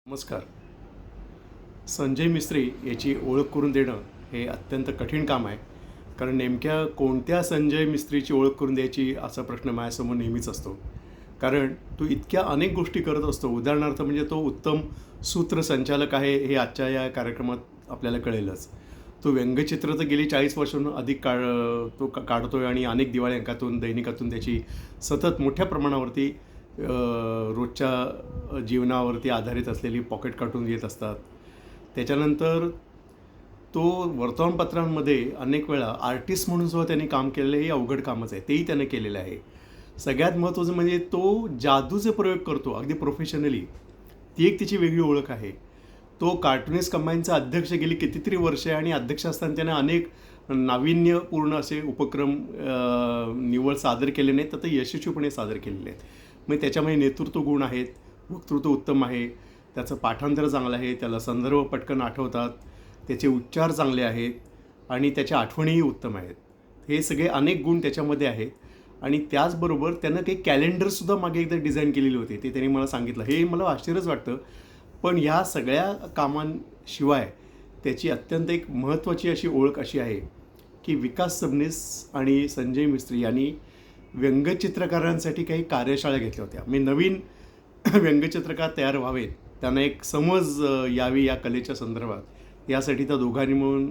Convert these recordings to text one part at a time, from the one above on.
नमस्कार. संजय मिस्त्री याची ओळख करून देणं हे अत्यंत कठीण काम आहे. कारण नेमक्या कोणत्या संजय मिस्त्रीची ओळख करून द्यायची असा प्रश्न माझ्यासमोर नेहमीच असतो. कारण तो इतक्या अनेक गोष्टी करत असतो. उदाहरणार्थ म्हणजे तो उत्तम सूत्रसंचालक आहे हे आजच्या या कार्यक्रमात आपल्याला कळेलच. तो व्यंगचित्र तर गेली 40 वर्षांहून अधिक काळ तो काढतोय आणि अनेक दिवाळी अंकातून दैनिकातून त्याची सतत मोठ्या प्रमाणावरती रोजच्या जीवनावरती आधारित असलेली पॉकेट कार्टून येत असतात. त्याच्यानंतर तो वर्तमानपत्रांमध्ये अनेक वेळा आर्टिस्ट म्हणून सुद्धा त्यांनी काम केलेलं हे अवघड कामच आहे. तेही त्याने केलेलं आहे. सगळ्यात महत्त्वाचं म्हणजे तो जादूचे प्रयोग करतो अगदी प्रोफेशनली. ती एक तिची वेगळी ओळख आहे. तो कार्टुनिस्ट कंबाईनचा अध्यक्ष गेली कितीतरी वर्षे आणि अध्यक्ष असताना त्याने अनेक नाविन्यपूर्ण असे उपक्रम निव्वळ सादर केले नाहीत, तर ते यशस्वीपणे सादर केलेले आहेत. मग त्याच्यामध्ये नेतृत्व गुण आहेत, वक्तृत्व उत्तम आहे, त्याचं पाठांतर चांगलं आहे, त्याला संदर्भ पटकन आठवतात, त्याचे उच्चार चांगले आहेत आणि त्याच्या आठवणीही उत्तम आहेत. हे सगळे अनेक गुण त्याच्यामध्ये आहेत. आणि त्याचबरोबर त्यानं काही कॅलेंडरसुद्धा मागे एकदा डिझाईन केलेली होती. ते त्यांनी मला सांगितलं. हे मला आश्चर्यच वाटतं. पण ह्या सगळ्या कामांशिवाय त्याची अत्यंत एक महत्त्वाची अशी ओळख अशी आहे की विकास सबनीस आणि संजय मिस्त्री यांनी व्यंगचित्रकारांसाठी काही कार्यशाळा घेतल्या होत्या. मी नवीन व्यंगचित्रकार तयार व्हावेत, त्यांना एक समज यावी या कलेच्या संदर्भात, यासाठी त्या दोघांनी मिळून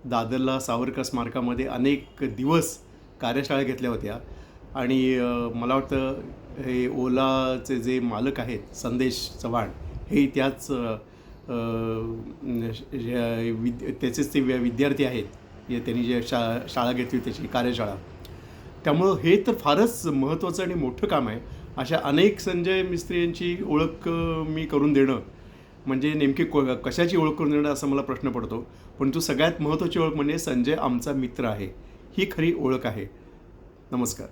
दादरला सावरकर स्मारकामध्ये अनेक दिवस कार्यशाळा घेतल्या होत्या. आणि मला वाटतं हे ओलाचे जे मालक आहेत संदेश चव्हाण, हे त्याच त्याचेच ते विद्यार्थी आहेत. त्यांनी जे शाळा घेतली त्याची कार्यशाळा. त्यामुळं हे तर फारच महत्त्वाचं आणि मोठं काम आहे. अशा अनेक संजय मिस्त्री यांची ओळख मी करून देणं म्हणजे नेमकी कशाची ओळख करून देणं असा मला प्रश्न पडतो. पण तो सगळ्यात महत्त्वाची ओळख म्हणजे संजय आमचा मित्र आहे, ही खरी ओळख आहे. नमस्कार.